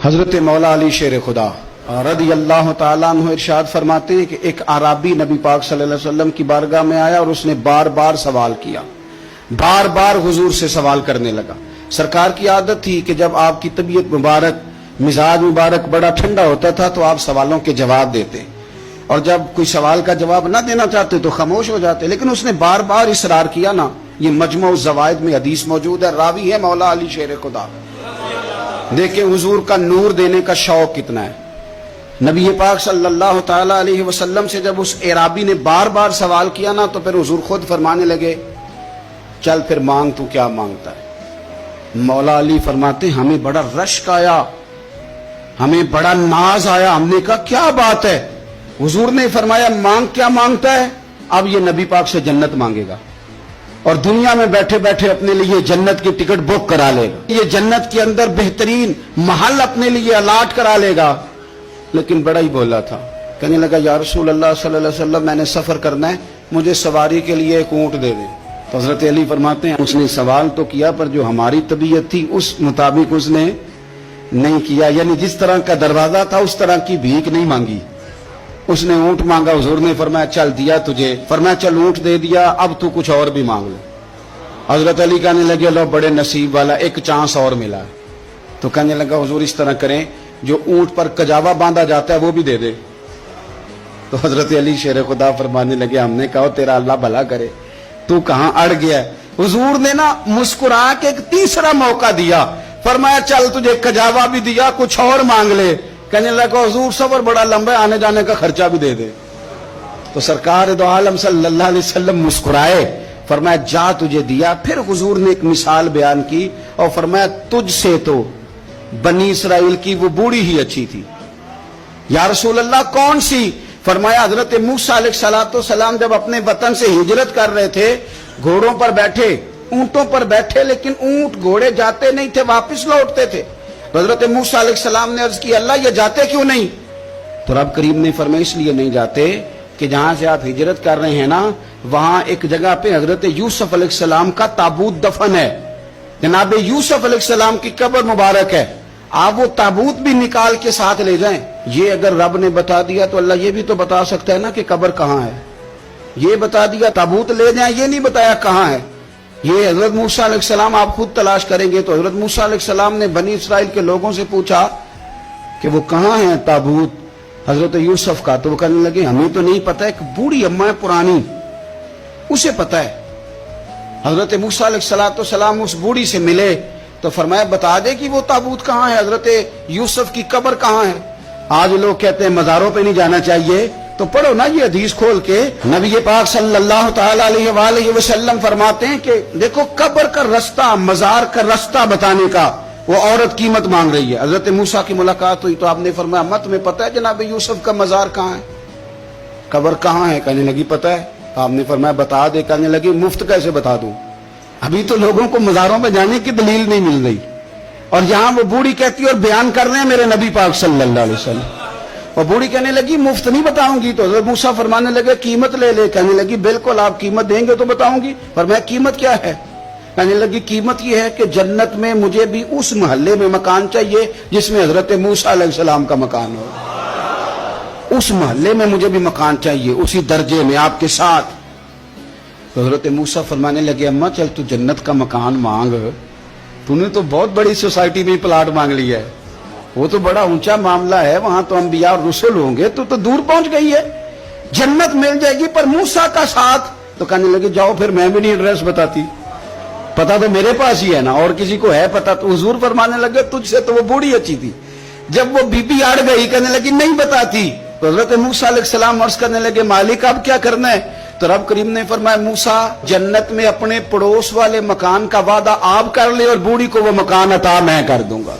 حضرت مولا علی شیر خدا رضی اللہ تعالیٰ عنہ ارشاد فرماتے ہیں کہ ایک عرابی نبی پاک صلی اللہ علیہ وسلم کی بارگاہ میں آیا اور اس نے بار بار سوال کیا، بار بار حضور سے سوال کرنے لگا۔ سرکار کی عادت تھی کہ جب آپ کی طبیعت مبارک، مزاج مبارک بڑا ٹھنڈا ہوتا تھا تو آپ سوالوں کے جواب دیتے، اور جب کوئی سوال کا جواب نہ دینا چاہتے تو خاموش ہو جاتے، لیکن اس نے بار بار اصرار کیا نا۔ یہ مجموع الزوائد میں حدیث موجود ہے، راوی ہے مولا علی شیر خدا۔ دیکھیں حضور کا نور دینے کا شوق کتنا ہے۔ نبی پاک صلی اللہ تعالی علیہ وسلم سے جب اس اعرابی نے بار بار سوال کیا نا تو پھر حضور خود فرمانے لگے، چل پھر مانگ، تو کیا مانگتا ہے؟ مولا علی فرماتے ہمیں بڑا رشک آیا، ہمیں بڑا ناز آیا، ہم نے کہا کیا بات ہے؟ حضور نے فرمایا مانگ، کیا مانگتا ہے؟ اب یہ نبی پاک سے جنت مانگے گا اور دنیا میں بیٹھے بیٹھے اپنے لیے جنت کی ٹکٹ بک کرا لے گا، یہ جنت کے اندر بہترین محل اپنے لیے الاٹ کرا لے گا۔ لیکن بڑا ہی بولا تھا، کہنے لگا یا رسول اللہ صلی اللہ علیہ وسلم میں نے سفر کرنا ہے، مجھے سواری کے لیے ایک اونٹ دے دیں۔ تو حضرت علی فرماتے ہیں اس نے سوال تو کیا پر جو ہماری طبیعت تھی اس مطابق اس نے نہیں کیا، یعنی جس طرح کا دروازہ تھا اس طرح کی بھیک نہیں مانگی۔ اس نے اونٹ مانگا، حضور نے فرمایا چل دیا تجھے، فرمایا چل اونٹ دے دیا، اب تو کچھ اور بھی مانگ لے۔ حضرت علی کہنے لگے لو بڑے نصیب والا، ایک چانس اور ملا۔ تو کہنے لگا حضور اس طرح کریں، جو اونٹ پر کجاوا باندھا جاتا ہے وہ بھی دے دے۔ تو حضرت علی شیر خدا فرمانے لگے ہم نے کہا تیرا اللہ بھلا کرے، تو کہاں اڑ گیا ہے؟ حضور نے نا مسکرا کے ایک تیسرا موقع دیا، فرمایا چل تجھے کجاوا بھی دیا، کچھ اور مانگ لے۔ کہنے لگا حضور سفر بڑا لمبا ہے، آنے جانے کا خرچہ بھی دے دے۔ تو سرکار دو عالم صلی اللہ علیہ وسلم مسکرائے، فرمایا جا تجھے دیا۔ پھر حضور نے ایک مثال بیان کی اور فرمایا تجھ سے تو بنی اسرائیل کی وہ بوڑھی ہی اچھی تھی۔ یا رسول اللہ کون سی؟ فرمایا حضرت موسیٰ علیہ السلام جب اپنے وطن سے ہجرت کر رہے تھے، گھوڑوں پر بیٹھے، اونٹوں پر بیٹھے، لیکن اونٹ گھوڑے جاتے نہیں تھے، واپس لوٹتے تھے۔ حضرت موسیٰ علیہ السلام نے عرض کی اللہ یہ جاتے کیوں نہیں؟ تو رب کریم نے فرمایا اس لیے نہیں جاتے کہ جہاں سے آپ ہجرت کر رہے ہیں نا وہاں ایک جگہ پہ حضرت یوسف علیہ السلام کا تابوت دفن ہے، جناب یوسف علیہ السلام کی قبر مبارک ہے، آپ وہ تابوت بھی نکال کے ساتھ لے جائیں۔ یہ اگر رب نے بتا دیا تو اللہ یہ بھی تو بتا سکتا ہے نا کہ قبر کہاں ہے۔ یہ بتا دیا تابوت لے جائیں، یہ نہیں بتایا کہاں ہے۔ یہ حضرت موسیٰ علیہ السلام آپ خود تلاش کریں گے تو حضرت موسیٰ علیہ السلام نے بنی اسرائیل کے لوگوں سے پوچھا کہ وہ کہاں ہے تابوت حضرت یوسف کا، تو وہ کہنے لگے ہمیں تو نہیں پتہ، ایک بوڑھی اماں ہے پرانی اسے پتہ ہے۔ حضرت موسیٰ علیہ السلام اس بوڑھی سے ملے تو فرمایا بتا دے کہ وہ تابوت کہاں ہے، حضرت یوسف کی قبر کہاں ہے۔ آج لوگ کہتے ہیں مزاروں پہ نہیں جانا چاہیے، تو پڑھو نا یہ حدیث کھول کے۔ نبی پاک صلی اللہ تعالی علیہ وآلہ وسلم فرماتے ہیں کہ دیکھو قبر کا رستہ، مزار کا رستہ بتانے کا وہ عورت قیمت مانگ رہی ہے۔ حضرت موسیٰ کی ملاقات ہوئی تو آپ نے فرمایا مت میں پتہ ہے جناب یوسف کا مزار کہاں ہے، قبر کہاں ہے؟ کہنے لگی پتہ ہے۔ آپ نے فرمایا بتا دے۔ کہنے لگی مفت کیسے بتا دوں، ابھی تو لوگوں کو مزاروں پہ جانے کی دلیل نہیں مل رہی، اور یہاں وہ بوڑھی کہتی ہے اور بیان کر رہے ہیں میرے نبی پاک صلی اللہ علیہ وسلم۔ اور بوڑھی کہنے لگی مفت نہیں بتاؤں گی، تو حضرت موسیٰ فرمانے لگے قیمت لے لے۔ کہنے لگی بالکل آپ قیمت دیں گے تو بتاؤں گی۔ فرمایا قیمت کیا ہے؟ کہنے لگی قیمت یہ ہے کہ جنت میں مجھے بھی اس محلے میں مکان چاہیے جس میں حضرت موسیٰ علیہ السلام کا مکان ہو، اس محلے میں مجھے بھی مکان چاہیے، اسی درجے میں آپ کے ساتھ۔ تو حضرت موسیٰ فرمانے لگے اماں چل تو جنت کا مکان مانگ، تو نے تو بہت بڑی سوسائٹی میں پلاٹ مانگ لیا ہے، وہ تو بڑا اونچا معاملہ ہے، وہاں تو انبیاء اور رسول ہوں گے، تو دور پہنچ گئی ہے، جنت مل جائے گی پر موسیٰ کا ساتھ۔ تو کہنے لگے جاؤ پھر میں بھی نہیں ایڈریس بتاتی، پتا تو میرے پاس ہی ہے نا، اور کسی کو ہے پتا؟ تو حضور فرمانے لگے تجھ سے تو وہ بوڑھی اچھی تھی۔ جب وہ بی بی اڑ گئی کہنے لگی نہیں بتاتی، تو حضرت موسیٰ علیہ السلام عرض کرنے لگے مالک اب کیا کرنا ہے؟ تو رب کریم نے فرمایا موسیٰ جنت میں اپنے پڑوس والے مکان کا وعدہ آپ کر لے اور بوڑھی کو وہ مکان عطا میں کر دوں گا۔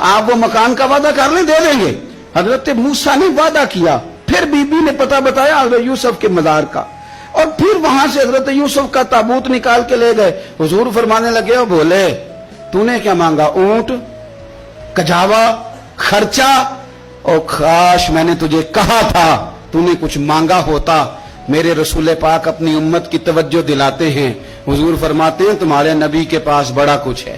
آپ وہ مکان کا وعدہ کر لیں، دے دیں گے۔ حضرت موسیٰ نے وعدہ کیا، پھر بی بی نے پتہ بتایا حضرت یوسف کے مزار کا، اور پھر وہاں سے حضرت یوسف کا تابوت نکال کے لے گئے۔ حضور فرمانے لگے اور بولے تو نے کیا مانگا؟ اونٹ، کجاوا، خرچہ؟ اور کاش میں نے تجھے کہا تھا تو نے کچھ مانگا ہوتا۔ میرے رسول پاک اپنی امت کی توجہ دلاتے ہیں، حضور فرماتے ہیں تمہارے نبی کے پاس بڑا کچھ ہے،